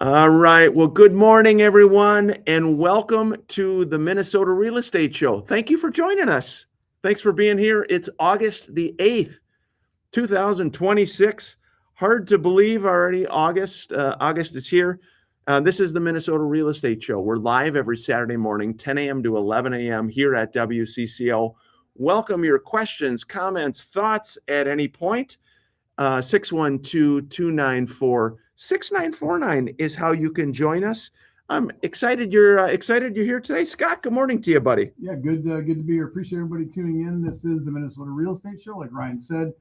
All right. Well, good morning, everyone, and welcome to the Minnesota Real Estate Show. Thank you for joining us. Thanks for being here. It's August the 8th, 2026. Hard to believe already August is here. This is the Minnesota Real Estate Show. We're live every Saturday morning, 10 a.m. to 11 a.m. here at WCCO. Welcome your questions, comments, thoughts at any point. 612-294-6949 is how you can join us. I'm excited you're here today. Scott, good morning to you, buddy. Yeah, good to be here. Appreciate everybody tuning in. This is the Minnesota Real Estate Show, like Ryan said.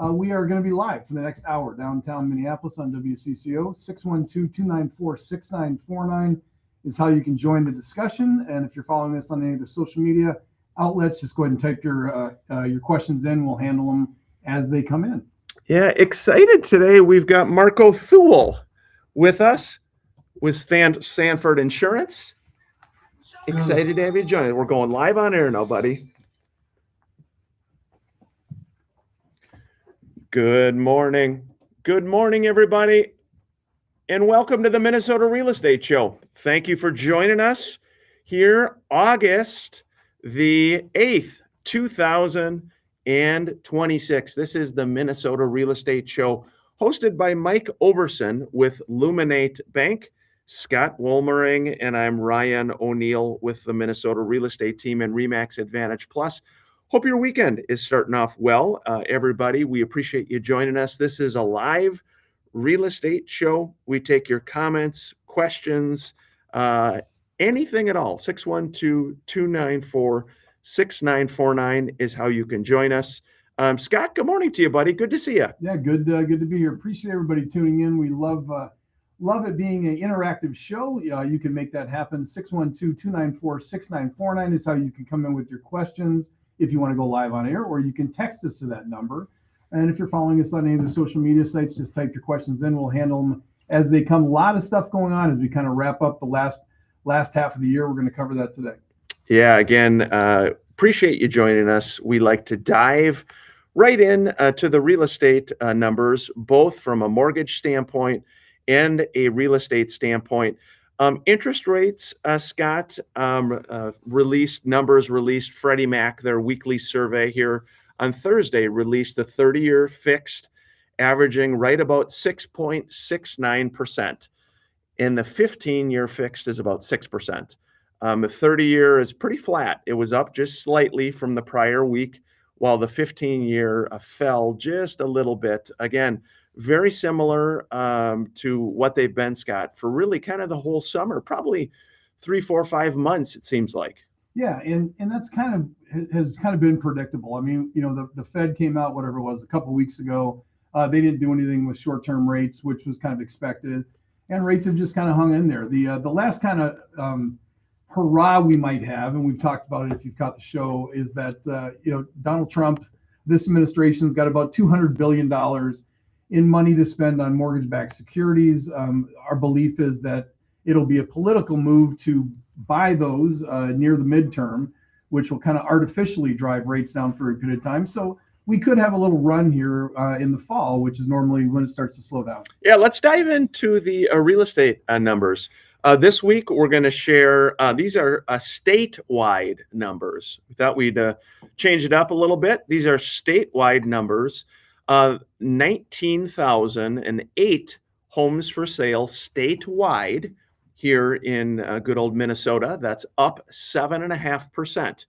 We are going to be live for the next hour downtown Minneapolis on WCCO. 612-294-6949 is how you can join the discussion. And if you're following us on any of the social media outlets, just go ahead and type your questions in. We'll handle them as they come in. Yeah, excited today. We've got Marco Thule with us with Sanford Insurance. Excited to have you join. We're going live on air now, buddy. Good morning. Good morning, everybody, and welcome to the Minnesota Real Estate Show. Thank you for joining us here, August the 8th, 2026. This is the Minnesota Real Estate Show, hosted by Mike Overson with Luminate Bank, Scott Wolmering, and I'm Ryan O'Neill with the Minnesota Real Estate Team and RE/MAX Advantage Plus. Hope your weekend is starting off well, everybody. We appreciate you joining us. This is a live real estate show. We take your comments, questions, anything at all. 612-294-6949 is how you can join us. Scott, good morning to you, buddy. Good to see you. Yeah, good to be here. Appreciate everybody tuning in. We love it being an interactive show. You can make that happen. 612-294-6949 is how you can come in with your questions if you want to go live on air, or you can text us to that number. And if you're following us on any of the social media sites, just type your questions in. We'll handle them as they come. A lot of stuff going on as we kind of wrap up the last half of the year. We're going to cover that today. Yeah, again, appreciate you joining us. We like to dive right in to the real estate numbers, both from a mortgage standpoint and a real estate standpoint. Interest rates, Scott, released Freddie Mac, their weekly survey here on Thursday, released the 30-year fixed averaging right about 6.69%. And the 15-year fixed is about 6%. The 30-year is pretty flat. It was up just slightly from the prior week, while the 15-year fell just a little bit. Again, very similar to what they've been, Scott, for really kind of the whole summer, probably 3, 4, 5 months, it seems like. Yeah, and that's has kind of been predictable. I mean, the Fed came out, whatever it was, a couple of weeks ago. They didn't do anything with short-term rates, which was kind of expected, and rates have just kind of hung in there. The last kind of hurrah we might have, and we've talked about it if you've caught the show, is that Donald Trump, this administration's got about $200 billion in money to spend on mortgage-backed securities. Our belief is that it'll be a political move to buy those near the midterm, which will kind of artificially drive rates down for a period of time. So we could have a little run here in the fall, which is normally when it starts to slow down. Yeah, let's dive into the real estate numbers. This week, we're going to share, these are statewide numbers. We thought we'd change it up a little bit. These are statewide numbers. 19,008 homes for sale statewide here in good old Minnesota. That's up 7.5%.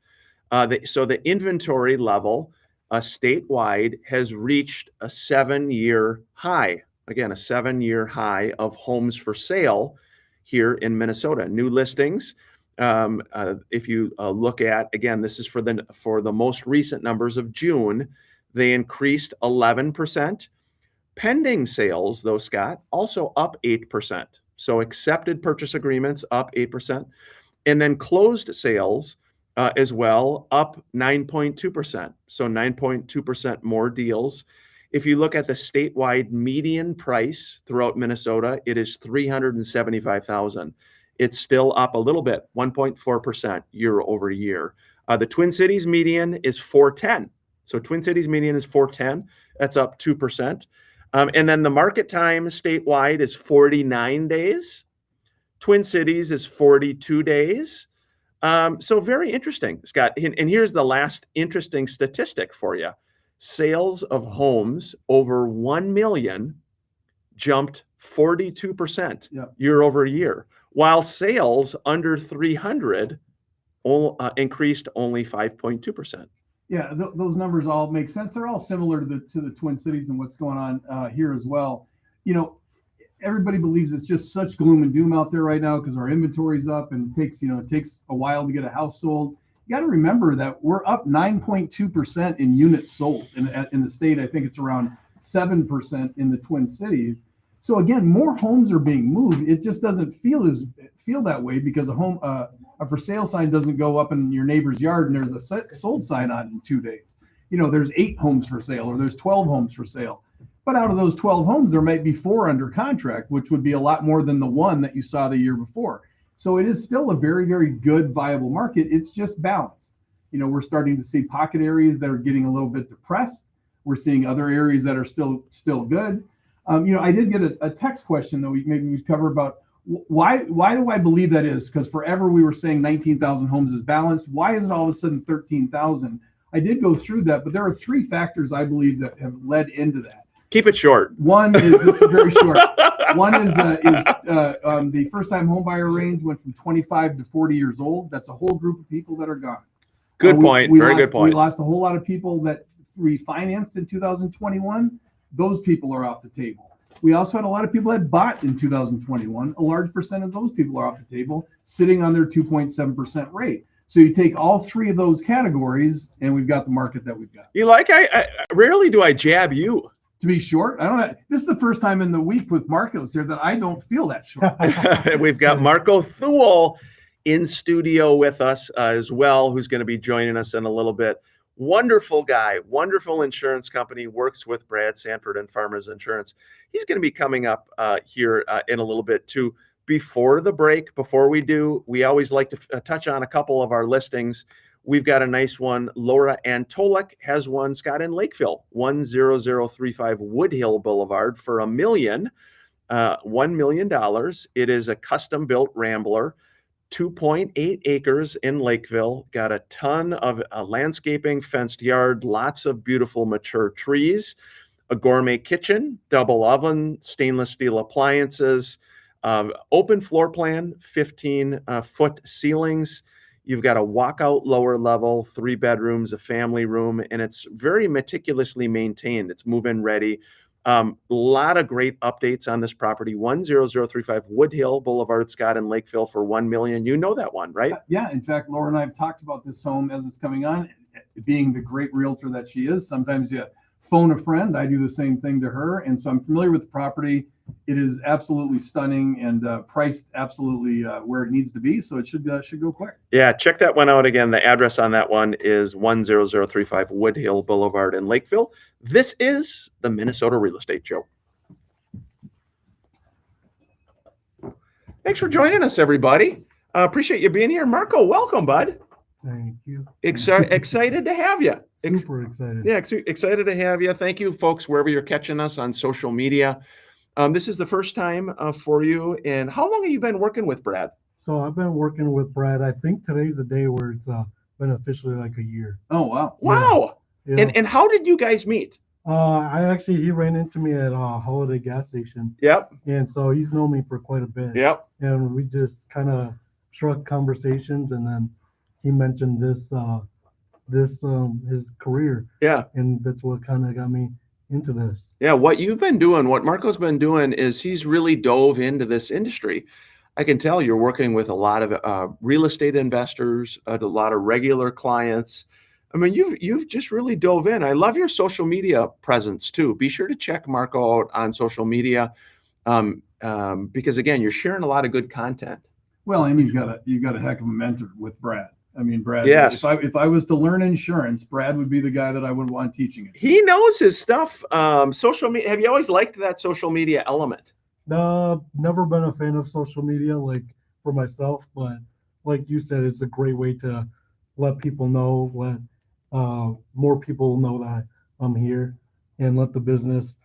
So the inventory level statewide has reached a 7-year high. Again, a 7-year high of homes for sale here in Minnesota. New listings, if you look at, again, this is for the most recent numbers of June, they increased 11%. Pending sales, though, Scott, also up 8%. So accepted purchase agreements up 8%. And then closed sales as well, up 9.2%. So 9.2% more deals. If you look at the statewide median price throughout Minnesota, it is $375,000. It's still up a little bit, 1.4% year over year. The Twin Cities median is $410,000. So Twin Cities median is $410,000. That's up 2%. And then the market time statewide is 49 days. Twin Cities is 42 days. So very interesting, Scott. And here's the last interesting statistic for you. Sales of homes over 1 million jumped 42% Yep. year over year, while sales under 300 increased only 5.2%. Yeah, those numbers all make sense. They're all similar to the Twin Cities and what's going on here as well. You know, everybody believes it's just such gloom and doom out there right now because our inventory's up and it takes a while to get a house sold. You got to remember that we're up 9.2% in units sold in the state. I think it's around 7% in the Twin Cities. So again, more homes are being moved. It just doesn't feel that way because a for sale sign doesn't go up in your neighbor's yard and there's a sold sign on in 2 days. There's 8 homes for sale or there's 12 homes for sale. But out of those 12 homes, there might be 4 under contract, which would be a lot more than the one that you saw the year before. So it is still a very, very good, viable market. It's just balanced. We're starting to see pocket areas that are getting a little bit depressed. We're seeing other areas that are still good. I did get a text question that maybe we cover about why do I believe that is? Because forever we were saying 19,000 homes is balanced. Why is it all of a sudden 13,000? I did go through that, but there are 3 factors I believe that have led into that. Keep it short. One is, this is very short. One is the first-time homebuyer range went from 25 to 40 years old. That's a whole group of people that are gone. Good point. Very good point. We lost a whole lot of people that refinanced in 2021. Those people are off the table. We also had a lot of people that bought in 2021. A large percent of those people are off the table, sitting on their 2.7% rate. So you take all 3 of those categories, and we've got the market that we've got. I rarely do I jab you. To be short, this is the first time in the week with Marco's here that I don't feel that short. We've got Marco Thule in studio with us as well, who's going to be joining us in a little bit. Wonderful guy, wonderful insurance company, works with Brad Sanford and Farmers Insurance. He's going to be coming up here in a little bit too. Before the break, before we do, we always like to touch on a couple of our listings. We've got a nice one. Laura Antolik has one, Scott, in Lakeville, 10035 Woodhill Boulevard for $1 million. $1 million. It is a custom-built Rambler. 2.8 acres in Lakeville, got a ton of landscaping, fenced yard, lots of beautiful mature trees, a gourmet kitchen, double oven, stainless steel appliances, open floor plan, 15-foot ceilings. You've got a walkout lower level, 3 bedrooms, a family room, and it's very meticulously maintained. It's move-in ready. A lot of great updates on this property. 10035 Woodhill Boulevard, Scott, in Lakeville for $1 million. You know that one, right? Yeah. In fact, Laura and I have talked about this home as it's coming on. Being the great realtor that she is, sometimes you phone a friend. I do the same thing to her, and so I'm familiar with the property. It is absolutely stunning and priced absolutely where it needs to be. So it should go quick. Yeah, check that one out again. The address on that one is 10035 Woodhill Boulevard in Lakeville. This is the Minnesota Real Estate Show. Thanks for joining us, everybody. Appreciate you being here. Marco, welcome, bud. Thank you. Excited to have you. Super excited. Yeah, excited to have you. Thank you, folks, wherever you're catching us on social media. This is the first time for you. And how long have you been working with Brad? So I've been working with Brad. I think today's the day where it's been officially like a year. Oh, wow. Wow. Yeah. And how did you guys meet? He ran into me at a Holiday gas station. Yep. And so he's known me for quite a bit. Yep. And we just kind of struck conversations, and then he mentioned his career. Yeah. And that's what kind of got me into this. Yeah. What you've been doing, what Marco's been doing is he's really dove into this industry. I can tell you're working with a lot of real estate investors, a lot of regular clients. I mean, you've just really dove in. I love your social media presence too. Be sure to check Marco out on social media because again, you're sharing a lot of good content. Well, and you've got a heck of a mentor with Brad. I mean, Brad. Yes. If I was to learn insurance, Brad would be the guy that I would want teaching it. He knows his stuff. Social media. Have you always liked that social media element? Never been a fan of social media, like for myself, but like you said, it's a great way to let people know, let more people know that I'm here, and let the business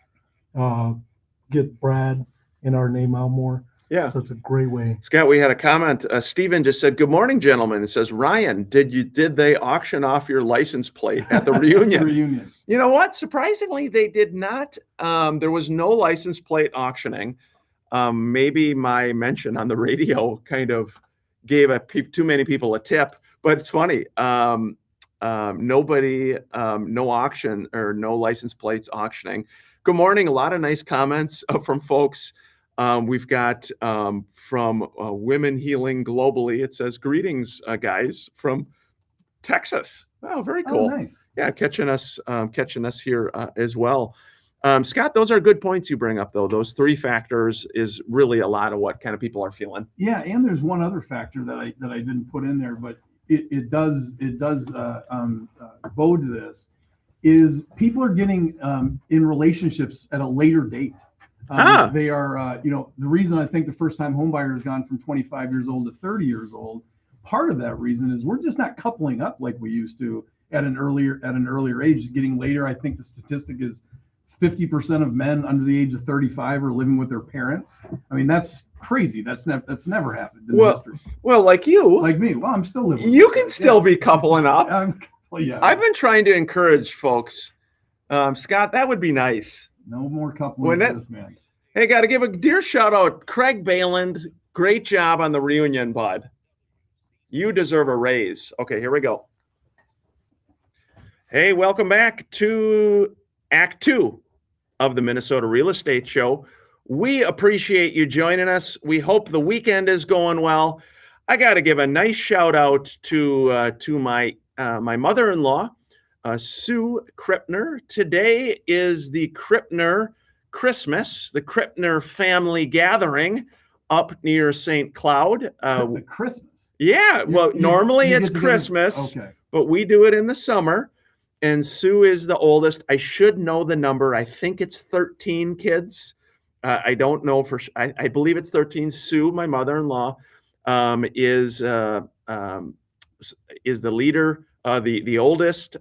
get Brad and our name out more. Yeah. So it's a great way. Scott, we had a comment. Steven just said, "Good morning, gentlemen." It says, "Ryan, did they auction off your license plate at the reunion?" Reunion. You know what? Surprisingly, they did not. There was no license plate auctioning. Maybe my mention on the radio kind of gave too many people a tip, but it's funny. Nobody, no auction or no license plates auctioning. Good morning. A lot of nice comments from folks. We've got from Women Healing Globally. It says, "Greetings, guys, from Texas." Oh, very Oh, cool. nice. Yeah, catching us here as well. Scott, those are good points you bring up, though. Those three factors is really a lot of what kind of people are feeling. Yeah, and there's one other factor that I didn't put in there, but it does bode to this, is people are getting in relationships at a later date. They are, the reason I think the first-time home buyer has gone from 25 years old to 30 years old, part of that reason is we're just not coupling up like we used to at an earlier age. Getting later, I think the statistic is 50% of men under the age of 35 are living with their parents. I mean, that's crazy. That's never happened in history. Well, like you, Like me, well, I'm still living. you can still be coupling up. Yeah. I've been trying to encourage folks. Scott, that would be nice. No more coupling Wouldn't with this man. Hey, got to give a dear shout out, Craig Bayland. Great job on the reunion, bud. You deserve a raise. Okay, here we go. Hey, welcome back to Act 2 of the Minnesota Real Estate Show. We appreciate you joining us. We hope the weekend is going well. I got to give a nice shout out to my mother-in-law, Sue Krippner. Today is the Krippner Christmas, the Krippner family gathering up near St. Cloud. The Christmas. Yeah, well, normally you it's get together- Christmas, Okay. but we do it in the summer. And Sue is the oldest. I should know the number. I think it's 13 kids. I don't know for sure. I believe it's 13. Sue, my mother-in-law, is the leader, the oldest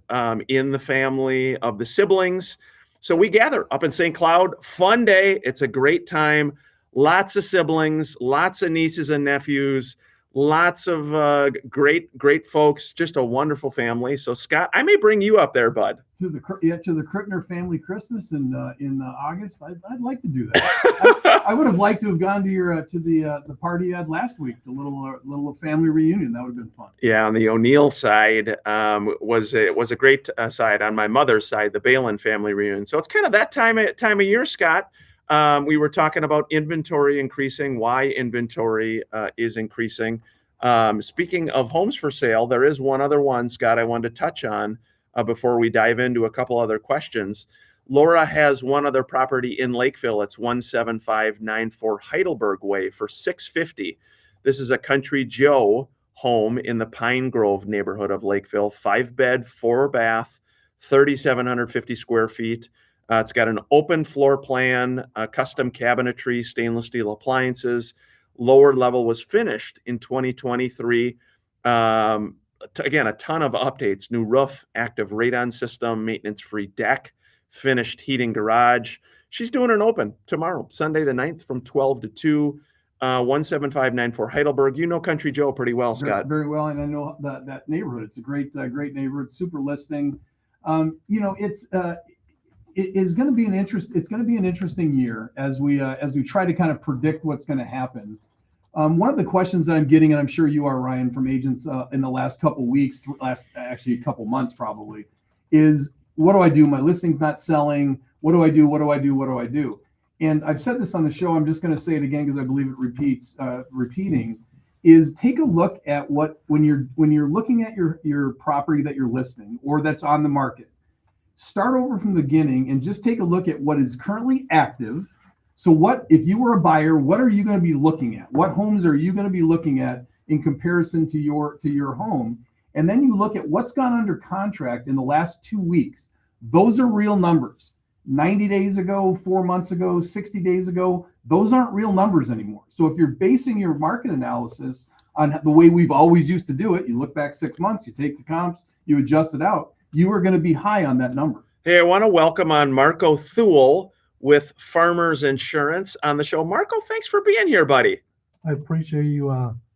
in the family of the siblings. So we gather up in St. Cloud. Fun day. It's a great time. Lots of siblings, lots of nieces and nephews, lots of great folks. Just a wonderful family. So Scott, I may bring you up there, bud. To the Krippner family Christmas in August. I'd like to do that. I would have liked to have gone to your the party you had last week, the little family reunion. That would have been fun. Yeah, on the O'Neill side was a great side. On my mother's side, the Balin family reunion. So it's kind of that time of year, Scott. We were talking about inventory increasing, why inventory is increasing. Speaking of homes for sale, there is one other one, Scott, I wanted to touch on before we dive into a couple other questions. Laura has one other property in Lakeville. It's 17594 Heidelberg Way for $650. This is a Country Joe home in the Pine Grove neighborhood of Lakeville, 5-bed, 4-bath, 3,750 square feet. It's got an open floor plan, custom cabinetry, stainless steel appliances. Lower level was finished in 2023. Again, a ton of updates: new roof, active radon system, maintenance-free deck, finished heating garage. She's doing an open tomorrow, Sunday the 9th from 12 to 2, 17594 Heidelberg. You know Country Joe pretty well, Scott. Very well, and I know that neighborhood. It's a great neighborhood, super listing. It is going to be It's going to be an interesting year as we try to kind of predict what's going to happen. One of the questions that I'm getting, and I'm sure you are, Ryan, from agents in the last couple weeks, actually a couple months probably, is what do I do? My listing's not selling. What do I do? What do I do? What do I do? And I've said this on the show. I'm just going to say it again because I believe it repeating. Is take a look at when you're looking at your property that you're listing or that's on the market. Start over from the beginning and just take a look at what is currently active. So if you were a buyer, what are you going to be looking at? What homes are you going to be looking at in comparison to your home? And then you look at what's gone under contract in the last 2 weeks. Those are real numbers. 90 days ago, 4 months ago, 60 days ago, those aren't real numbers anymore. So if you're basing your market analysis on the way we've always used to do it, you look back 6 months, you take the comps, you adjust it out, you are going to be high on that number. Hey, I want to welcome on Marco Thule with Farmers Insurance on the show. Marco, thanks for being here, buddy. I appreciate you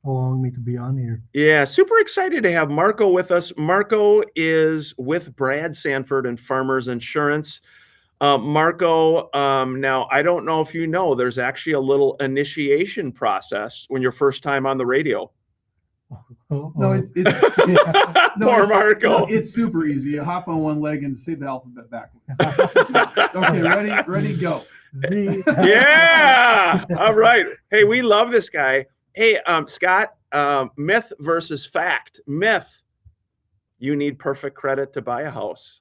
allowing me to be on here. Yeah, super excited to have Marco with us. Marco is with Brad Sanford and Farmers Insurance. Marco, now I don't know if you know, there's actually a little initiation process when you're first time on the radio. No, it's yeah. No, Poor it's, Marco. no, it's super easy. You hop on one leg and say the alphabet backwards. Okay, ready, go. Z. Yeah. All right. Hey, we love this guy. Hey, Scott, myth versus fact. Myth, you need perfect credit to buy a house.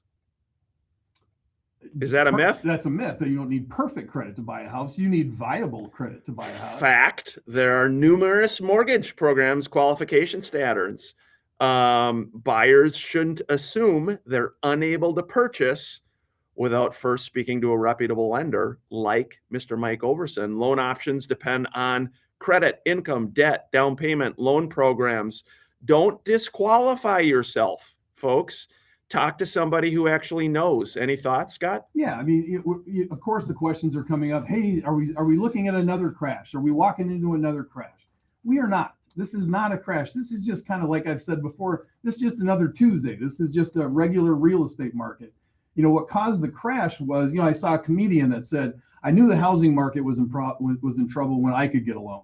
Is that a myth? That's a myth. That you don't need perfect credit to buy a house. You need viable credit to buy a house. Fact, there are numerous mortgage programs, qualification standards. Buyers shouldn't assume they're unable to purchase without first speaking to a reputable lender like Mr. Mike Overson. Loan options depend on credit, income, debt, down payment, loan programs. Don't disqualify yourself, folks. Talk to somebody who actually knows. Any thoughts, Scott? Yeah, I mean, of course, the questions are coming up. Hey, are we looking at another crash? Are we walking into another crash? We are not. This is not a crash. This is just kind of like I've said before. This is just another Tuesday. This is just a regular real estate market. You know, what caused the crash was, I saw a comedian that said, "I knew the housing market was in trouble when I could get a loan."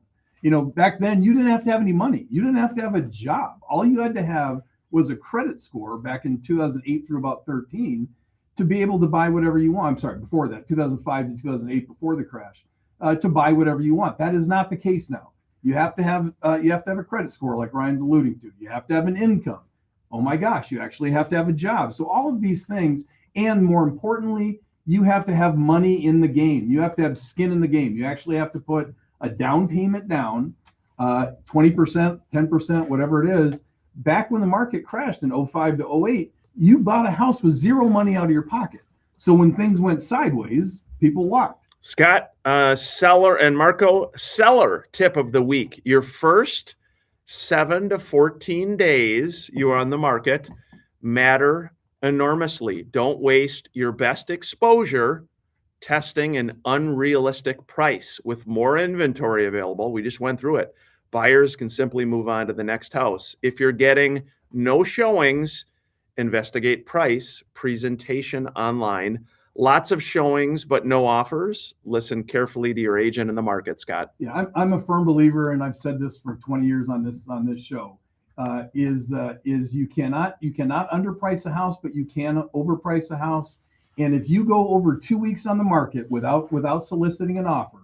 Back then you didn't have to have any money. You didn't have to have a job. All you had to have was a credit score back in 2008 through about 13 to be able to buy whatever you want. I'm sorry, before that, 2005 to 2008, before the crash, to buy whatever you want. That is not the case now. You have to have a credit score, like Ryan's alluding to. You have to have an income. Oh my gosh, you actually have to have a job. So all of these things, and more importantly, you have to have money in the game. You have to have skin in the game. You actually have to put a down payment down, 20%, 10%, whatever it is. Back when the market crashed in 05 to 08, you bought a house with zero money out of your pocket. So when things went sideways, people walked. Scott, seller, and Marco, seller tip of the week. Your first 7 to 14 days you are on the market matter enormously. Don't waste your best exposure testing an unrealistic price. With more inventory available, we just went through it, buyers can simply move on to the next house. If you're getting no showings, investigate price, presentation online. Lots of showings, but no offers. Listen carefully to your agent in the market, Scott. Yeah, I'm a firm believer, and I've said this for 20 years on this show. Is you cannot underprice a house, but you can overprice a house. And if you go over 2 weeks on the market without soliciting an offer,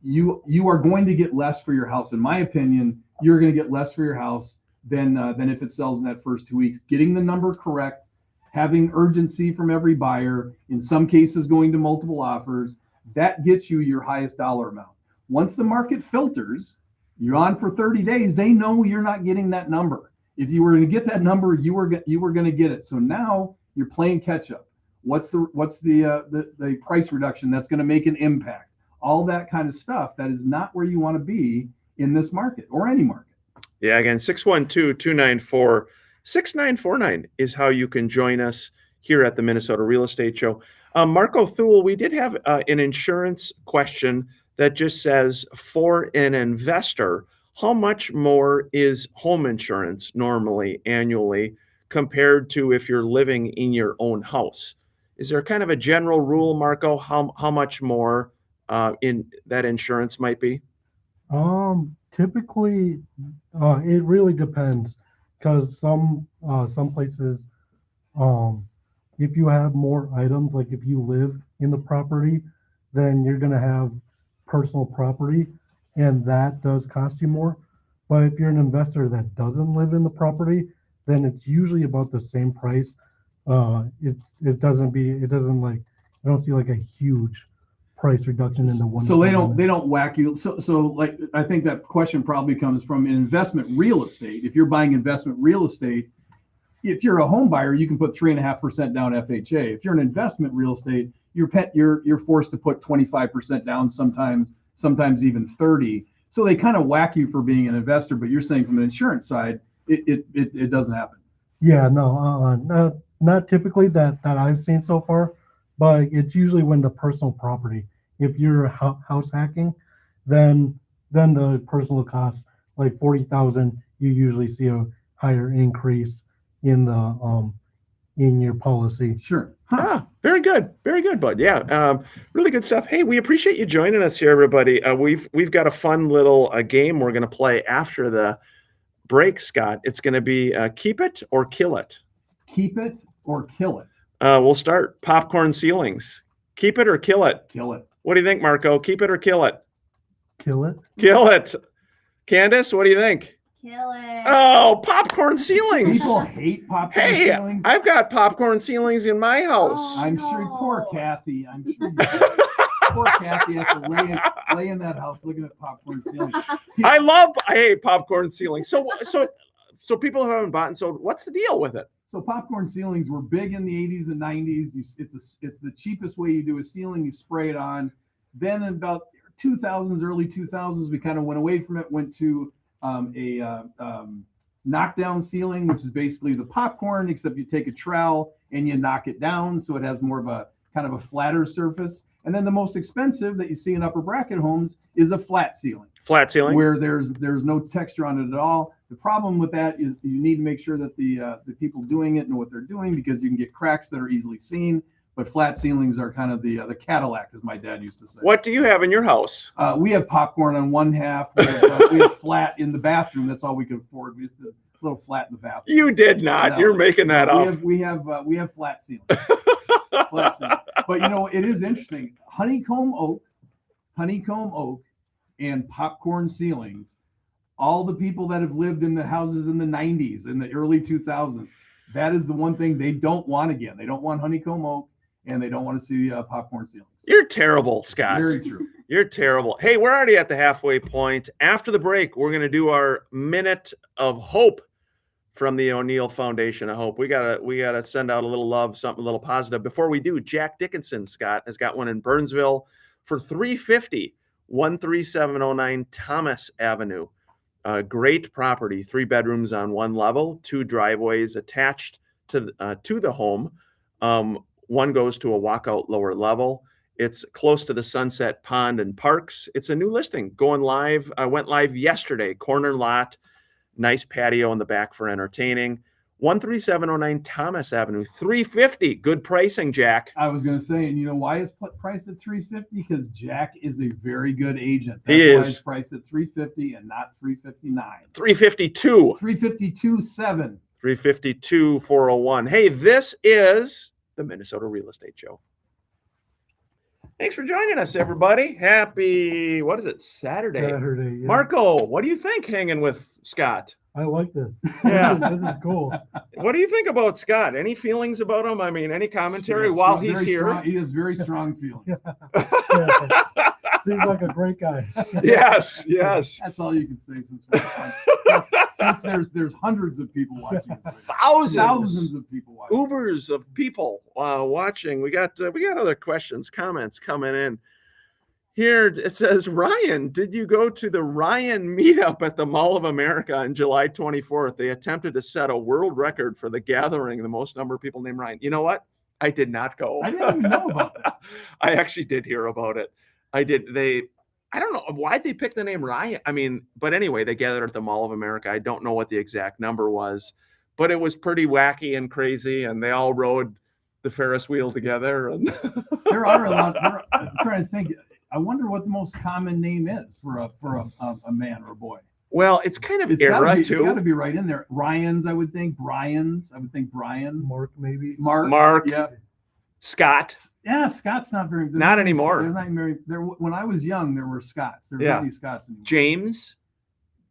you are going to get less for your house. In my opinion, you're going to get less for your house than if it sells in that first 2 weeks. Getting the number correct, having urgency from every buyer, in some cases going to multiple offers, that gets you your highest dollar amount. Once the market filters, you're on for 30 days, they know you're not getting that number. If you were going to get that number, you were going to get it. So now you're playing catch up. What's the price reduction that's going to make an impact? All that kind of stuff that is not where you want to be in this market or any market. Yeah, again, 612-294-6949 is how you can join us here at the Minnesota Real Estate Show. Marco Thule, we did have an insurance question that just says, for an investor, how much more is home insurance normally annually compared to if you're living in your own house? Is there kind of a general rule, Marco, how much more in that insurance might be? Typically, it really depends, because some places, if you have more items, like if you live in the property, then you're going to have personal property, and that does cost you more. But if you're an investor that doesn't live in the property, then it's usually about the same price. I don't see like a huge price reduction in the one. So they don't whack you. So like, I think that question probably comes from an investment real estate. If you're buying investment real estate, if you're a home buyer, you can put 3.5% down FHA. If you're an investment real estate, you're forced to put 25% down, sometimes even 30. So they kind of whack you for being an investor. But you're saying from an insurance side, it doesn't happen. Yeah, no, not typically that I've seen so far. but it's usually when the personal property. If you're house hacking, then the personal cost like 40,000. You usually see a higher increase in the in your policy. Sure. Huh. Ah, very good, bud. Yeah, really good stuff. Hey, we appreciate you joining us here, everybody. We've got a fun little game we're going to play after the break, Scott. It's going to be keep it or kill it. Keep it or kill it. We'll start popcorn ceilings. Keep it or kill it. Kill it. What do you think, Marco? Keep it or kill it? Kill it. Kill it. Candace, what do you think? Kill it. Oh, popcorn ceilings. People hate popcorn Hey, ceilings. I've got popcorn ceilings in my house. Oh. I'm sure poor No. Kathy. I'm sure poor Kathy has to lay in that house looking at popcorn ceilings. I hate popcorn ceilings. So people who haven't bought, and so what's the deal with it? So popcorn ceilings were big in the 80s and 90s. It's the cheapest way you do a ceiling. You spray it on. Then in about 2000s, early 2000s, we kind of went away from it, went to a knockdown ceiling, which is basically the popcorn, except you take a trowel and you knock it down so it has more of a kind of a flatter surface. And then the most expensive that you see in upper bracket homes is a flat ceiling, Flat ceiling? where there's no texture on it at all. The problem with that is you need to make sure that the people doing it know what they're doing, because you can get cracks that are easily seen. But flat ceilings are kind of the Cadillac, as my dad used to say. What do you have in your house? We have popcorn on one half. We have flat in the bathroom. That's all we can afford. We just a little flat in the bathroom. You did not. No. You're making that up. We have flat ceilings. Flat ceilings. But it is interesting. Honeycomb oak, and popcorn ceilings. All the people that have lived in the houses in the 90s, in the early 2000s, that is the one thing they don't want again. They don't want honeycomb oak, and they don't want to see popcorn ceilings. You're terrible, Scott. Very true. You're terrible. Hey, we're already at the halfway point. After the break, we're going to do our minute of hope from the O'Neill Foundation of Hope. We gotta send out a little love, something a little positive. Before we do, Jack Dickinson, Scott, has got one in Burnsville for $350, 13709 Thomas Avenue. Great property, 3 bedrooms on one level, 2 driveways attached to the home. One goes to a walkout lower level. It's close to the Sunset Pond and Parks. It's a new listing going live. Went live yesterday. Corner lot, nice patio in the back for entertaining. 13709 Thomas Avenue, $350. Good pricing, Jack. I was going to say, and you know why it's priced at $350? Because Jack is a very good agent. That's He why is. it's priced at $350 and not $359. $352. $352.7. $352,401. Hey, this is the Minnesota Real Estate Show. Thanks for joining us, everybody. Happy, what is it, Saturday? Saturday. Yeah. Marco, what do you think hanging with Scott? I like this. Yeah. This is cool. What do you think about Scott? Any feelings about him? I mean, any commentary Yes, while very he's here? strong- he has very strong feelings. Yeah. Seems like a great guy. Yes. That's all you can say since there's hundreds of people watching. Thousands of people watching. Ubers of people watching. We got other questions, comments coming in. Here it says, Ryan, did you go to the Ryan meetup at the Mall of America on July 24th? They attempted to set a world record for the gathering, the most number of people named Ryan. You know what? I did not go. I didn't even know about that. I actually did hear about it. I don't know why'd they pick the name Ryan. I mean, but anyway, they gathered at the Mall of America. I don't know what the exact number was, but it was pretty wacky and crazy, and they all rode the Ferris wheel together. And There are a lot. I'm trying to think. I wonder what the most common name is for a man or a boy. well, it's kind of It's era got to too. be right in there. Ryan's, I would think. Brian's, I would think. Brian. Mark, maybe. Mark, Yeah. Scott. Yeah. Scott's not very. Not anymore. There's not very. There. When I was young, there were Scotts. There's Yeah. not any Scotts anymore. James,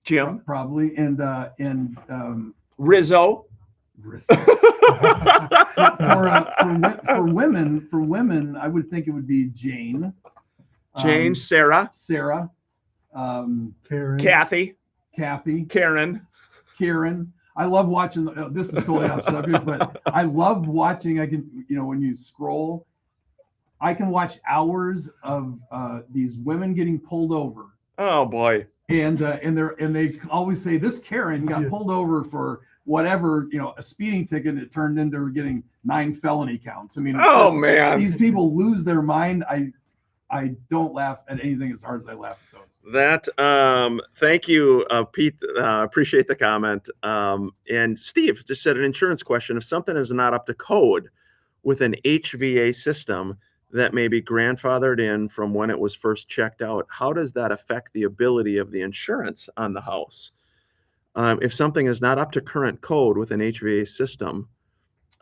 Jim, Probably. And Rizzo. for women, I would think it would be Jane. Jane, Sarah, Sarah, Karen. Kathy, Kathy, Karen. Karen. I love watching. This is totally off subject, but I love watching. I can, when you scroll, I can watch hours of these women getting pulled over, Oh boy. and they always say this Karen got Yeah. pulled over for whatever, a speeding ticket, it turned into getting 9 felony counts. I mean, it's Oh just- man, these people lose their mind. I don't laugh at anything as hard as I laugh at those. that thank you, Pete. Appreciate the comment. And Steve just said an insurance question: if something is not up to code with an HVA system that may be grandfathered in from when it was first checked out, how does that affect the ability of the insurance on the house? If something is not up to current code with an HVA system,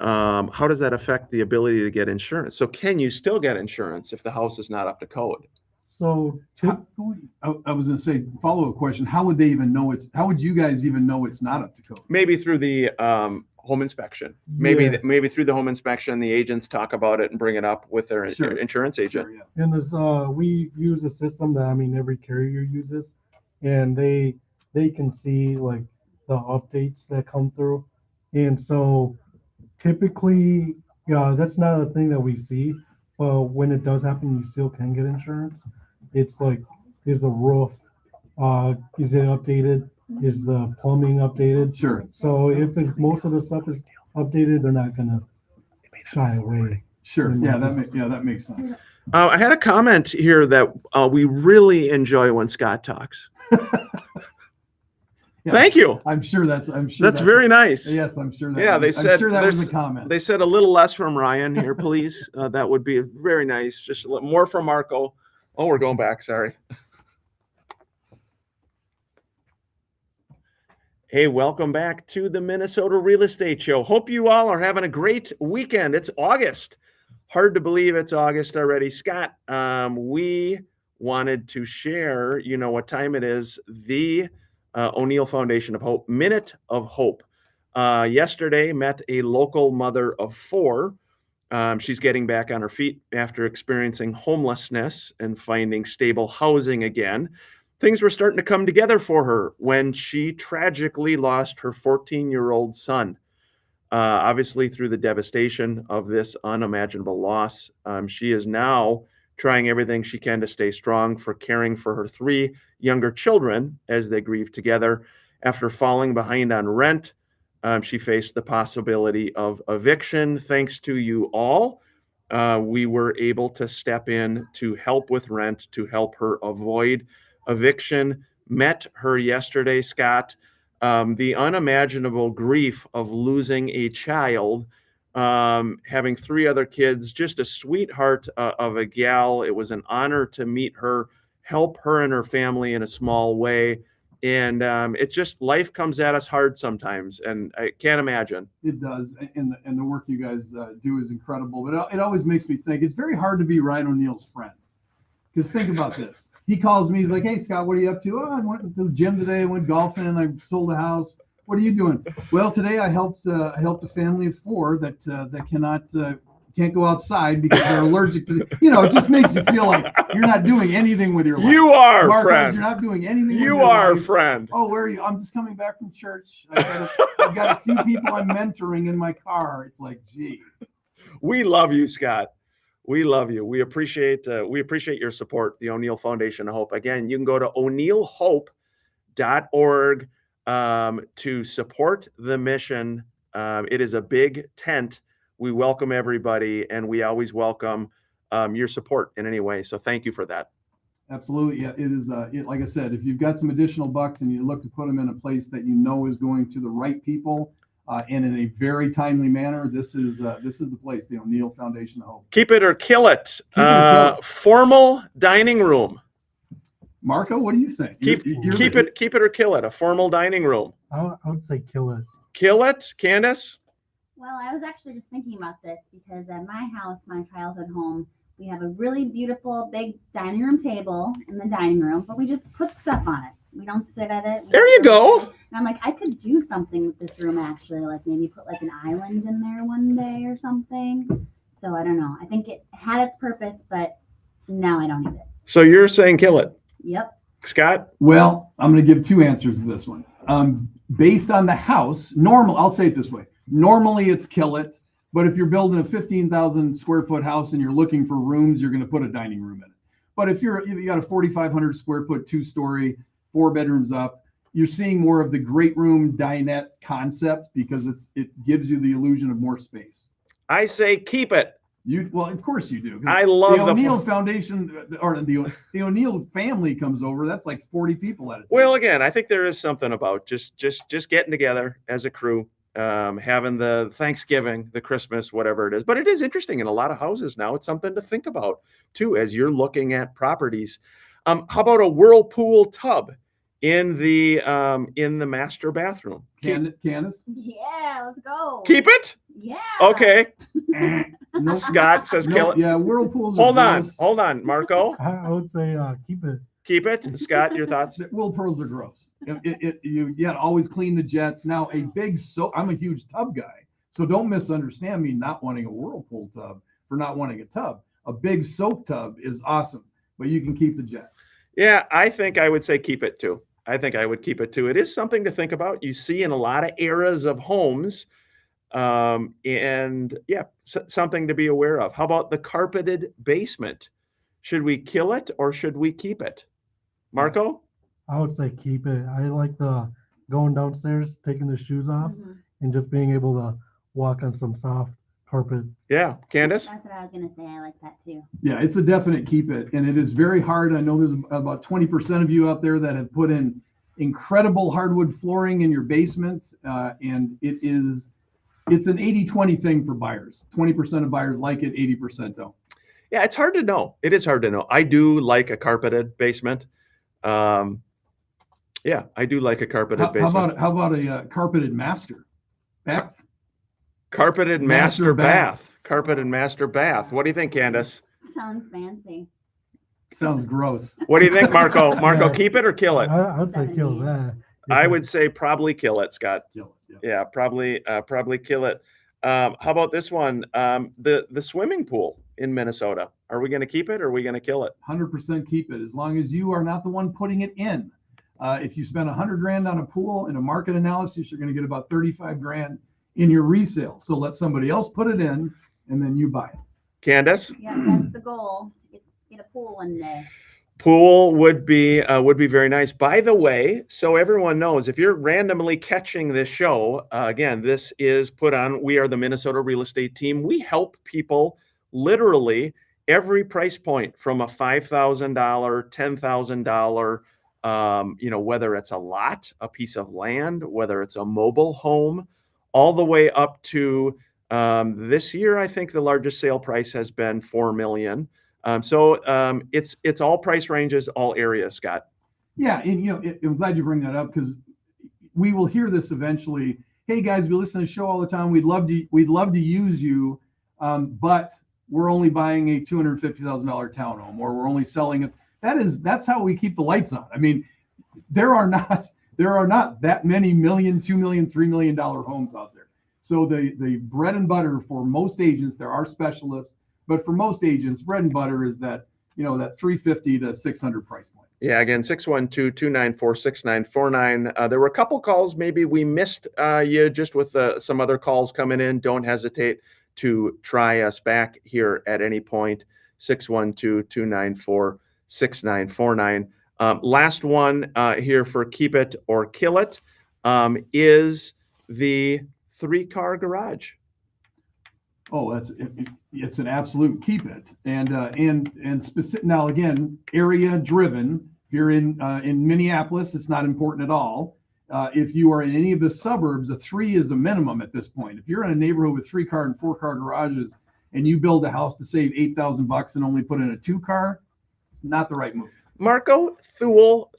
how does that affect the ability to get insurance? So can you still get insurance if the house is not up to code? So I was going to say, follow-up question: how would they even know how would you guys even know it's not up to code? Maybe through the home inspection. Maybe Yeah. maybe through the home inspection, the agents talk about it and bring it up with their Sure. insurance agent. Sure, yeah. in this, we use a system that every carrier uses, and they can see like the updates that come through, and so typically, that's not a thing that we see. But when it does happen, you still can get insurance. It's like, is the roof, is it updated? Is the plumbing updated? Sure. So if most of the stuff is updated, they're not gonna shy away. Sure. Yeah, that makes sense. I had a comment here that we really enjoy when Scott talks. Yeah. Thank you. I'm sure that's Very nice. Yes, I'm sure that. Yeah, they I'm said sure that was there's- a comment. They said a little less from Ryan here, please. That would be very nice. Just a little more from Marco. Oh, we're going back. Sorry. Hey, welcome back to the Minnesota Real Estate Show. Hope you all are having a great weekend. It's August. Hard to believe it's August already. Scott, we wanted to share, you know what time it is, the O'Neill Foundation of Hope, Minute of Hope. Yesterday, met a local mother of 4. She's getting back on her feet after experiencing homelessness and finding stable housing again. Things were starting to come together for her when she tragically lost her 14-year-old son. Obviously, through the devastation of this unimaginable loss, she is now trying everything she can to stay strong for caring for her 3 younger children as they grieve together. After falling behind on rent, she faced the possibility of eviction. Thanks to you all, we were able to step in to help with rent, to help her avoid eviction. Met her yesterday, Scott. The unimaginable grief of losing a child, having 3 other kids, just a sweetheart of a gal. It was an honor to meet her, help her and her family in a small way. And it's just, life comes at us hard sometimes, and I can't imagine. It does, and the work you guys do is incredible. But it always makes me think it's very hard to be Ryan O'Neill's friend. Because think about this: he calls me, he's like, "Hey Scott, what are you up to?" "Oh, I went to the gym today. I went golfing, and I sold a house." "What are you doing?" "Well, today I helped a family of 4 that can't go outside because they're allergic to the, it just makes you feel like you're not doing anything with your life. You are, Marcos, friend. you're not doing anything with You your are, life. friend. "Oh, where are you?" "I'm just coming back from church. I've got a few people I'm mentoring in my car." It's like, geez. We love you, Scott. We love you. We appreciate your support, the O'Neill Foundation of Hope. Again, you can go to o'neillhope.org to support the mission. It is a big tent. We welcome everybody, and we always welcome your support in any way. So thank you for that. Absolutely. Yeah, it is. Like I said, if you've got some additional bucks and you look to put them in a place that you know is going to the right people and in a very timely manner, this is the place, the O'Neill Foundation of Hope. Keep it or kill it. Keep it or kill it. Formal dining room. Marco, what do you think? Keep it or kill it. A formal dining room. I would say kill it. Kill it, Candace. Well, I was actually just thinking about this because at my house, my childhood home, we have a really beautiful big dining room table in the dining room, but we just put stuff on it. We don't sit at it. There you go. And I'm like, I could do something with this room actually, like maybe put like an island in there one day or something. So I don't know. I think it had its purpose, but now I don't need it. So you're saying kill it. Yep. Scott? Well, I'm going to give 2 answers to this one. Based on the house, I'll say it this way. Normally it's kill it, but if you're building a 15,000 square foot house and you're looking for rooms, you're going to put a dining room in it. But if you got a 4,500 square foot 2-story, 4 bedrooms up, you're seeing more of the great room dinette concept because it gives you the illusion of more space. I say keep it. Well, of course you do. 'Cause I love the the O'Neill Foundation or the O'Neill family comes over. That's like 40 people at a time. Well, again, I think there is something about just getting together as a crew, having the Thanksgiving, the Christmas, whatever it is. But it is interesting in a lot of houses now. It's something to think about too as you're looking at properties. How about a whirlpool tub in the master bathroom? Candace? Yeah, let's go. Keep it? Yeah. Okay. Nope. Scott says Nope. kill it. Yeah, whirlpools. are gross. Hold on, Marco. I would say keep it. Keep it. Scott, your thoughts? Whirlpools are gross. You gotta always clean the jets. Now a big soap. I'm a huge tub guy, so don't misunderstand me not wanting a whirlpool tub for not wanting a tub. A big soap tub is awesome, but you can keep the jets. Yeah, I think I would say keep it too. I think I would keep it too. It is something to think about. You see in a lot of eras of homes, and yeah, something to be aware of. How about the carpeted basement? Should we kill it or should we keep it? Marco? I would say keep it. I like the going downstairs, taking the shoes off, Mhm. and just being able to walk on some soft carpet. Yeah, Candace? That's what I was gonna say. I like that too. Yeah, it's a definite keep it, and it is very hard. I know there's about 20% of you out there that have put in incredible hardwood flooring in your basement, and it's an 80-20 thing for buyers. 20% of buyers like it, 80% don't. Yeah, it's hard to know. It is hard to know. I do like a carpeted basement. Yeah, I do like a carpeted basement. How about a carpeted master bath? Carpeted Master master bath. bath. Carpeted master bath. What do you think, Candace? Sounds fancy. Sounds gross. What do you think, Marco? Marco, Yeah. keep it or kill it? I would say kill 70. that. I would say probably kill it, Scott. Kill it, yeah. Yeah, probably kill it. How about this one? The swimming pool in Minnesota. Are we going to keep it or are we going to kill it? 100% keep it as long as you are not the one putting it in. If you spend $100,000 on a pool in a market analysis, you're going to get about $35,000 in your resale. So let somebody else put it in and then you buy it. Candace? Yeah, that's the goal. To get a pool one day. Pool would be very nice. By the way, so everyone knows, if you're randomly catching this show, again, this is put on. We are the Minnesota Real Estate Team. We help people literally every price point from a $5,000, $10,000, whether it's a lot, a piece of land, whether it's a mobile home, all the way up to this year. I think the largest sale price has been $4 million. It's all price ranges, all areas, Scott. Yeah, and I'm glad you bring that up because we will hear this eventually. Hey guys, we listen to the show all the time. We'd love to use you, but we're only buying a $250,000 townhome, or we're only selling it. That's how we keep the lights on. I mean, there are not that many $1 million, $2 million, $3 million homes out there. So the bread and butter for most agents, there are specialists, but for most agents, bread and butter is that $350 to $600 price point. Yeah, again, 612-294-6949. There were a couple calls. Maybe we missed you just with some other calls coming in. Don't hesitate to try us back here at any point. 612-294-6949. Last one here for keep it or kill it is the 3-car garage. Oh, it's an absolute keep it, and specific. Now again, area driven. If you're in Minneapolis, it's not important at all. If you are in any of the suburbs, a 3 is a minimum at this point. If you're in a neighborhood with 3-car and 4-car garages, and you build a house to save $8,000 and only put in a 2-car, not the right move. Marco Thule,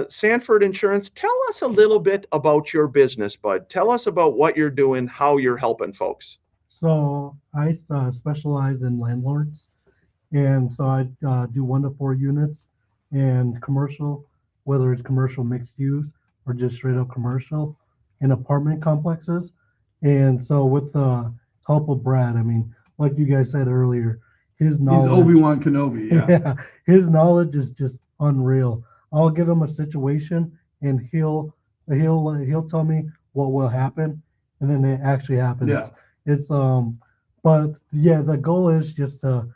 Sanford Insurance, tell us a little bit about your business, bud. Tell us about what you're doing, how you're helping folks. So I specialize in landlords, and so I do 1 to 4 units and commercial, whether it's commercial mixed use or just straight up commercial in apartment complexes. And so with the help of Brad, I mean, like you guys said earlier, his knowledge. He's Obi-Wan Kenobi. Yeah. His knowledge is just unreal. I'll give him a situation and he'll tell me what will happen, and then it actually happens. Yeah. It's but yeah, the goal is just to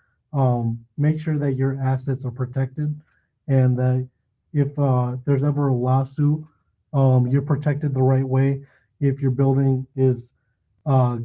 make sure that your assets are protected, and that if there's ever a lawsuit you're protected the right way. If your building is uh,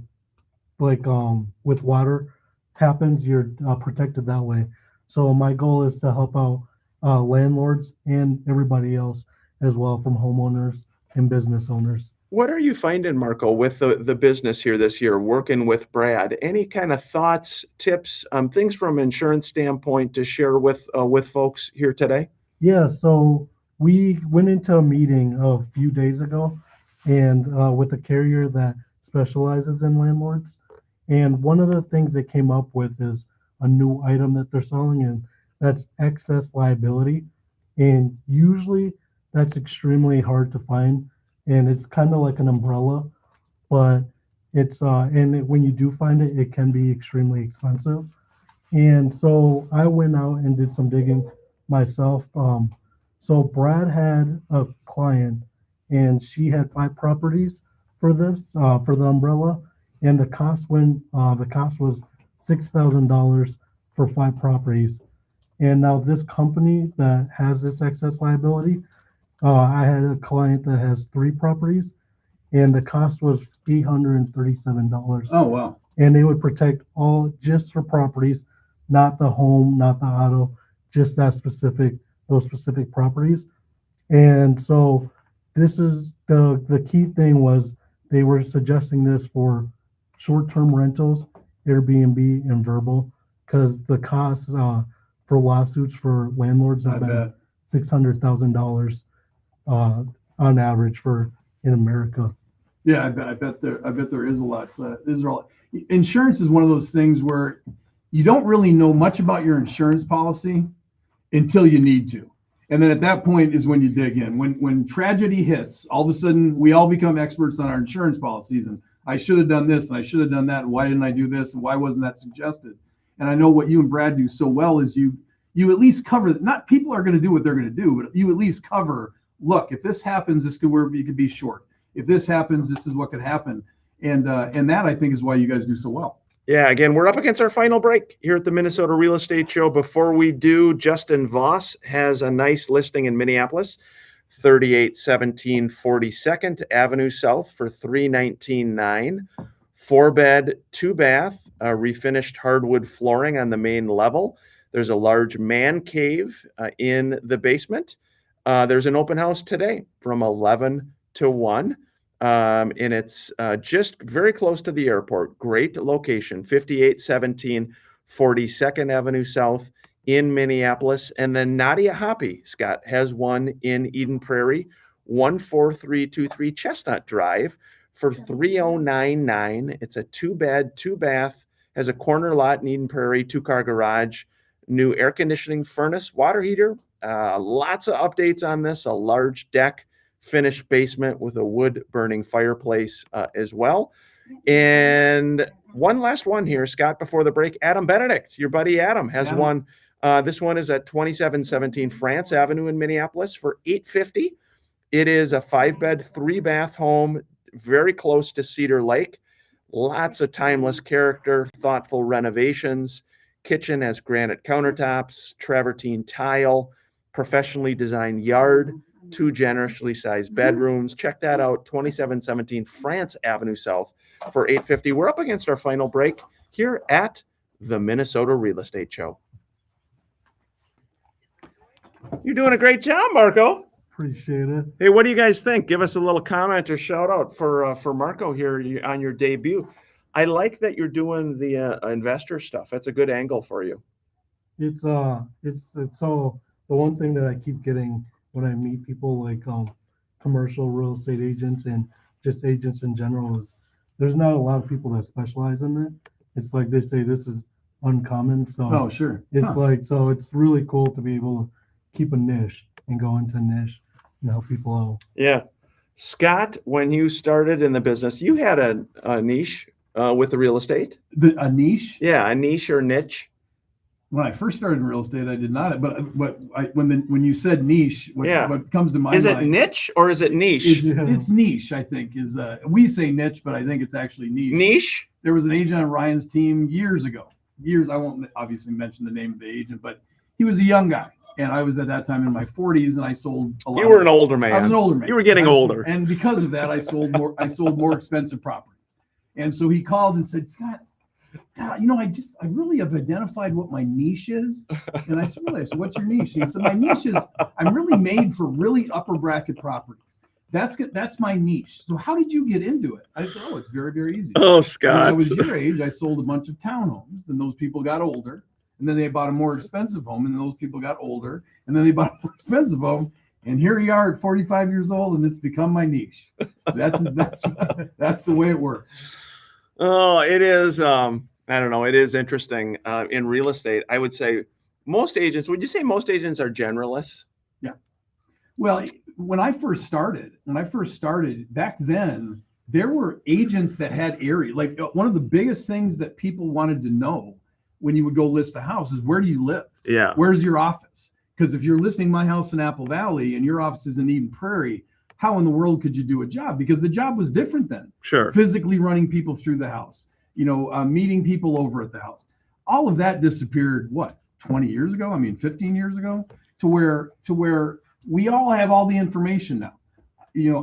with water happens, you're protected that way. So my goal is to help out landlords and everybody else as well, from homeowners and business owners. What are you finding, Marco, with the business here this year, working with Brad? Any kind of thoughts, tips, things from an insurance standpoint to share with folks here today? Yeah, so we went into a meeting a few days ago and with a carrier that specializes in landlords. And one of the things they came up with is a new item that they're selling, and that's excess liability. And usually that's extremely hard to find. And it's kind of like an umbrella, but when you do find it, it can be extremely expensive. And so I went out and did some digging myself. So Brad had a client, and she had 5 properties for this for the umbrella, and the cost was $6,000 for 5 properties. And now this company that has this excess liability, I had a client that has 3 properties, and the cost was $837. Oh, wow. And they would protect all just her properties, not the home, not the auto, just those specific properties. And so this is the key thing was they were suggesting this for short-term rentals, Airbnb, and Verbal, because the cost for lawsuits for landlords I have been bet. $600,000 on average in America. Yeah, I bet there is a lot. Insurance is one of those things where you don't really know much about your insurance policy until you need to. And then at that point is when you dig in. When tragedy hits, all of a sudden we all become experts on our insurance policies. And I should have done this and I should have done that. And why didn't I do this? And why wasn't that suggested? And I know what you and Brad do so well is you at least cover, not people are going to do what they're going to do, but you at least cover, look, if this happens, you could be short. If this happens, this is what could happen. And that I think is why you guys do so well. Yeah, again, we're up against our final break here at the Minnesota Real Estate Show. Before we do, Justin Voss has a nice listing in Minneapolis, 3817 42nd Avenue South for $319,900. 4-bed, 2-bath, refinished hardwood flooring on the main level. There's a large man cave in the basement. There's an open house today from 11 to 1. And it's just very close to the airport. Great location, 5817 42nd Avenue South in Minneapolis. And then Nadia Hoppy, Scott, has one in Eden Prairie, 14323 Chestnut Drive for $3,099. It's a 2-bed, 2-bath, has a corner lot in Eden Prairie, 2-car garage, new air conditioning, furnace, water heater. Lots of updates on this, a large deck, finished basement with a wood burning fireplace as well. And one last one here, Scott, before the break. Adam Benedict, your buddy Adam, has one. This one is at 2717 France Avenue in Minneapolis for $850. It is a 5-bed, 3-bath home, very close to Cedar Lake. Lots of timeless character, thoughtful renovations. Kitchen has granite countertops, travertine tile, professionally designed yard, 2 generously sized bedrooms. Check that out, 2717 France Avenue South for $850. We're up against our final break here at the Minnesota Real Estate Show. You're doing a great job, Marco. Appreciate it. Hey, what do you guys think? Give us a little comment or shout out for Marco here on your debut. I like that you're doing the investor stuff. That's a good angle for you. It's so the one thing that I keep getting when I meet people like commercial real estate agents and just agents in general is there's not a lot of people that specialize in it. It's like they say this is uncommon. So Oh, sure. it's so it's really cool to be able to keep a niche and go into a niche and help people out. Yeah. Scott, when you started in the business, you had a niche with the real estate? A niche? Yeah, a niche or niche. When I first started in real estate, I did not. But when you said niche, what comes to my mind is it niche or is it niche? It's niche. I think is we say niche, but I think it's actually niche. Niche. There was an agent on Ryan's team years ago. I won't obviously mention the name of the agent, but he was a young guy, And I was at that time in my 40s, and I sold a lot. You were an older man. I was an older man. You were getting older. And because of that, I sold more expensive properties. And so he called and said, Scott, God, I really have identified what my niche is. And I said, really? I said, what's your niche? And he said, my niche is I'm really made for really upper bracket properties. That's my niche. So how did you get into it? I said, it's very, very easy. Oh, When I Scott. was your age, I sold a bunch of townhomes, and those people got older. And then they bought a more expensive home, and those people got older. And then they bought a more expensive home. And here you are at 45 years old, and it's become my niche. That's the way it works. Oh, it is. I don't know. It is interesting in real estate. I would say most agents. Would you say most agents are generalists? Well, when I first started back then, there were agents that had area. Like one of the biggest things that people wanted to know when you would go list a house is, where do you live? Yeah. Where's your office? Because if you're listing my house in Apple Valley and your office is in Eden Prairie, how in the world could you do a job? Because the job was different then. Sure. Physically running people through the house, meeting people over at the house. All of that disappeared, 20 years ago? 15 years ago, to where we all have all the information now.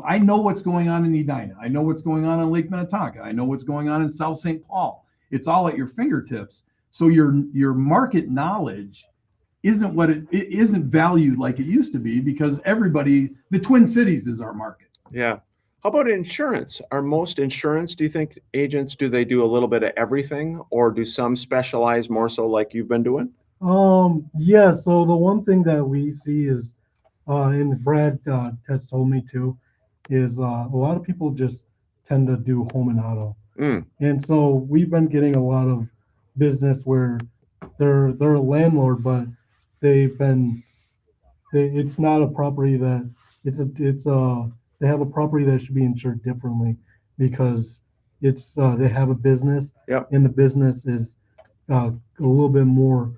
I know what's going on in Edina. I know what's going on Lake Minnetonka. I know what's going on in South St. Paul. It's all at your fingertips. So your market knowledge isn't it isn't valued like it used to be, because the Twin Cities is our market. Yeah. How about insurance? Are most insurance, do you think agents, do they do a little bit of everything, or do some specialize more so like you've been doing? Yeah. So the one thing that we see is, and Brad has told me too, is a lot of people just tend to do home and auto. And so we've been getting a lot of business where they're a landlord, but it's not a property that they have a property that should be insured differently, because they have a business. Yep. And the business is a little bit more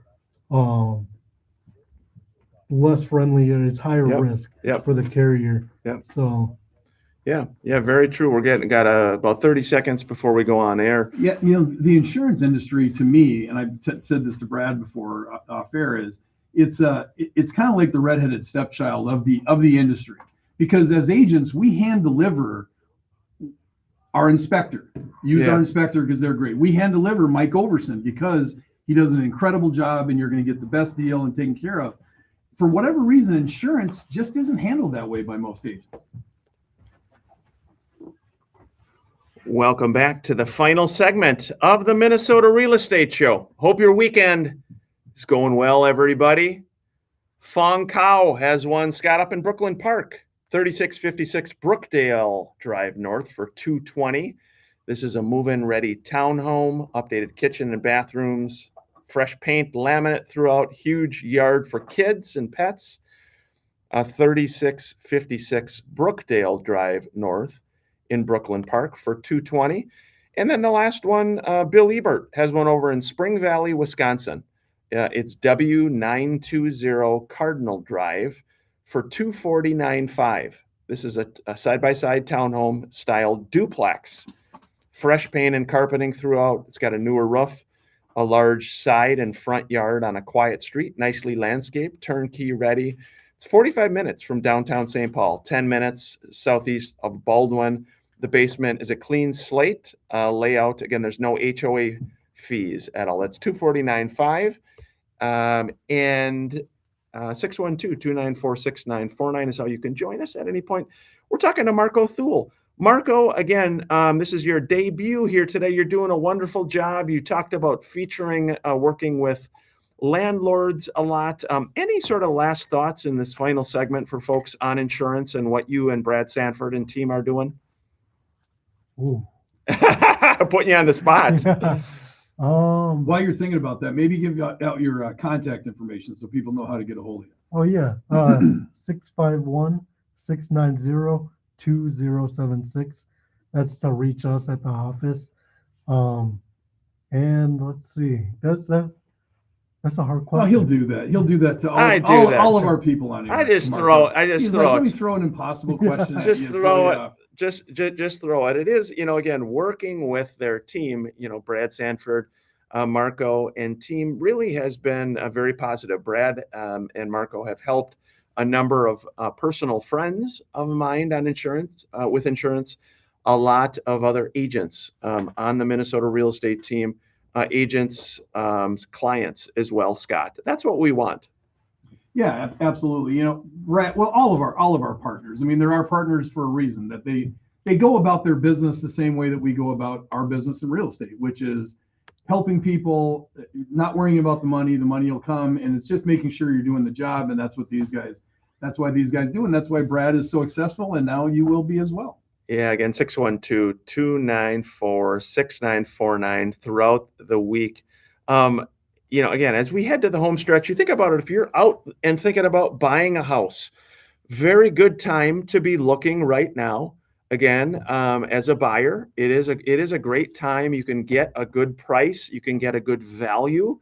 less friendly, and it's higher Yep. risk Yep. for the carrier. Yep. So Yeah, very true. We're got about 30 seconds before we go on air. Yeah, the insurance industry, to me, and I've said this to Brad before off air, is it's kind of like the redheaded stepchild of the industry, because as agents we hand deliver our inspector. Our inspector because they're great. We hand deliver Mike Overson because he does an incredible job, and you're going to get the best deal and taken care of. For whatever reason, insurance just isn't handled that way by most agents. Welcome back to the final segment of the Minnesota Real Estate Show. Hope your weekend is going well, everybody. Fong Cow has won Scott up in Brooklyn Park, 3656 Brookdale Drive North for $220. This is a move-in ready townhome, updated kitchen and bathrooms, fresh paint, laminate throughout, huge yard for kids and pets. 3656 Brookdale Drive North in Brooklyn Park for $220. And then the last one, Bill Ebert has one over in Spring Valley, Wisconsin. It's W920 Cardinal Drive for $249.5. This is a side-by-side townhome style duplex. Fresh paint and carpeting throughout. It's got a newer roof, a large side and front yard on a quiet street, nicely landscaped, turnkey ready. It's 45 minutes from downtown St. Paul, 10 minutes southeast of Baldwin. The basement is a clean slate layout. Again, there's no HOA fees at all. That's $249.5. And 612-294-6949 is how you can join us at any point. We're talking to Marco Thule. Marco, again, this is your debut here today. You're doing a wonderful job. You talked about featuring working with landlords a lot. Any sort of last thoughts in this final segment for folks on insurance and what you and Brad Sanford and team are doing? ooh. Putting you on the spot. While you're thinking about that, maybe give out your contact information so people know how to get a hold of you. Oh yeah. 651-690-2076. That's to reach us at the office. And let's see. That's a hard question. Well, he'll do that. He'll do that to all of our people on here. I just Marco. throw He's like, let me throw an impossible question at Just you. throw it. off. Just throw it. It is, again, working with their team, Brad Sanford, Marco and team really has been very positive. Brad and Marco have helped a number of personal friends of mine on insurance, with insurance, a lot of other agents on the Minnesota real estate team, agents, clients as well, Scott. That's what we want. Yeah, absolutely. You know, Brad, well, all of our partners. I mean, they're our partners for a reason, that they go about their business the same way that we go about our business in real estate, which is helping people, not worrying about the money will come, and it's just making sure you're doing the job. And that's why these guys do. And that's why Brad is so successful. And now you will be as well. Yeah, again, 612-294-6949 throughout the week. Again, as we head to the home stretch, you think about it, if you're out and thinking about buying a house, very good time to be looking right now. Again, as a buyer, it is a great time. You can get a good price. You can get a good value.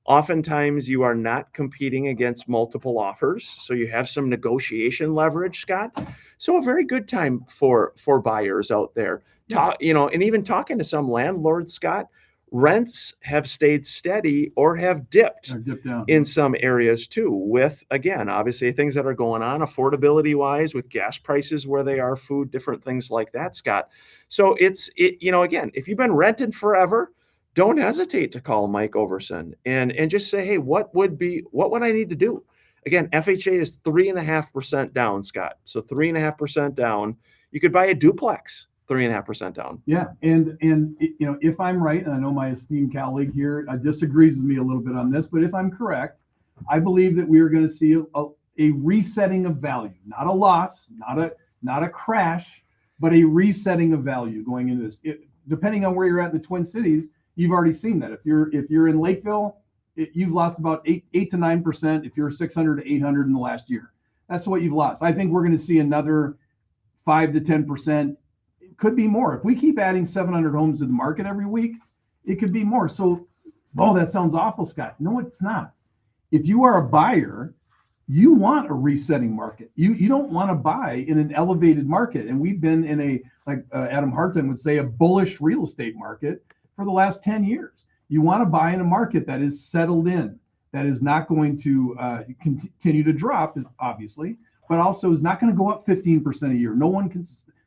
Oftentimes you are not competing against multiple offers, so you have some negotiation leverage, Scott. So a very good time for buyers out there. Yeah. And even talking to some landlords, Scott, rents have stayed steady or have dipped Or dip down. in some areas too, with, again, obviously things that are going on affordability wise with gas prices where they are, food, different things like that, Scott. So again, if you've been renting forever, don't hesitate to call Mike Overson and just say, hey, what would I need to do? Again, FHA is 3.5% down, Scott. So 3.5% down. You could buy a duplex, 3.5% down. Yeah, and if I'm right, and I know my esteemed colleague here disagrees with me a little bit on this, but if I'm correct, I believe that we are going to see a resetting of value, not a loss, not a crash, but a resetting of value going into this. Depending on where you're at in the Twin Cities, you've already seen that. If you're in Lakeville, you've lost about 8 to 9%. If you're 600 to 800 in the last year, that's what you've lost. I think we're going to see another 5 to 10%. It could be more. If we keep adding 700 homes to the market every week, it could be more. So, that sounds awful, Scott. No, it's not. If you are a buyer, you want a resetting market. You don't want to buy in an elevated market. And we've been in a, like Adam Harton would say, a bullish real estate market for the last 10 years. You want to buy in a market that is settled in, that is not going to continue to drop, obviously, but also is not going to go up 15% a year. No one can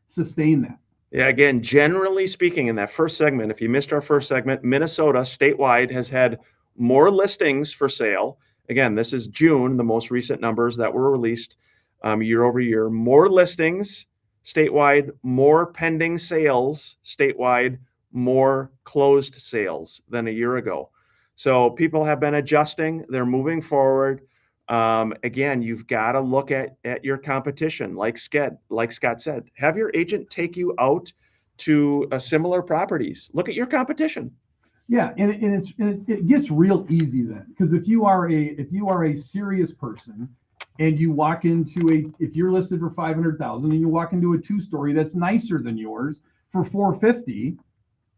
sustain that. Yeah, again, generally speaking, in that first segment, if you missed our first segment, Minnesota statewide has had more listings for sale. Again, this is June, the most recent numbers that were released year over year. More listings statewide, more pending sales statewide, more closed sales than a year ago. So people have been adjusting. They're moving forward. Again, you've got to look at your competition. Like Scott said, have your agent take you out to similar properties. Look at your competition. Yeah, and it gets real easy then, because if you are a serious person and you walk into if you're listed for 500,000 and you walk into a 2-story that's nicer than yours for 450,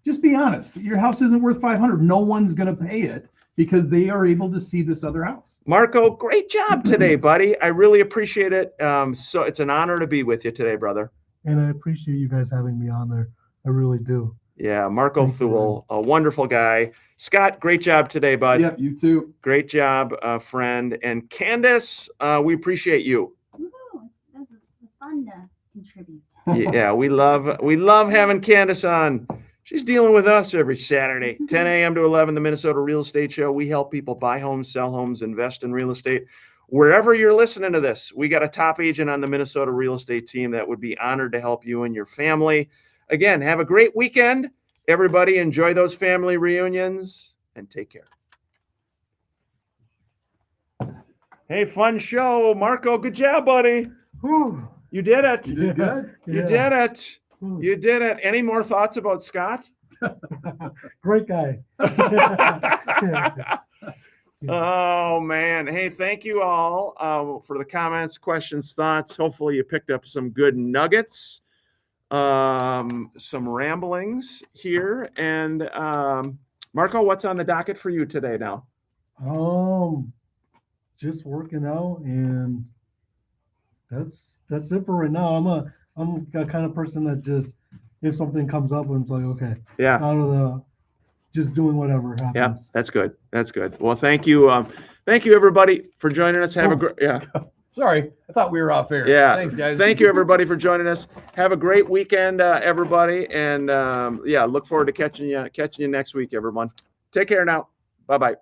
just be honest. Your house isn't worth 500. No one's going to pay it because they are able to see this other house. Marco, great job today, buddy. I really appreciate it. So it's an honor to be with you today, brother. And I appreciate you guys having me on there. I really do. Yeah, Marco Thank you, Thule, a wonderful guy. Scott, great job today, bud. Yep, you too. Great job, friend. And Candace, we appreciate you. Woohoo! It was fun to contribute. Yeah, we love having Candace on. She's dealing with us every Saturday, 10 a.m. to 11, the Minnesota Real Estate Show. We help people buy homes, sell homes, invest in real estate. Wherever you're listening to this, we got a top agent on the Minnesota Real Estate team that would be honored to help you and your family. Again, have a great weekend. Everybody enjoy those family reunions and take care. Hey, fun show. Marco, good job, buddy. Whew. You did it. You did good. You Yeah. did it. Whew. You did it. Any more thoughts about Scott? Great guy. Oh, man. Hey, thank you all for the comments, questions, thoughts. Hopefully you picked up some good nuggets, some ramblings here. And Marco, what's on the docket for you today now? Just working out, and that's it for right now. I'm a kind of person that just, if something comes up, and it's like, okay, Yeah. out of the just doing whatever Yeah, happens. that's good. That's good. Well, thank you. Thank you everybody for joining us. Have a Oh. great, yeah. Sorry, I thought we were off air. Yeah. Thanks, guys. Thank you everybody for joining us. Have a great weekend, everybody. And yeah, look forward to catching you next week, everyone. Take care now. Bye-bye.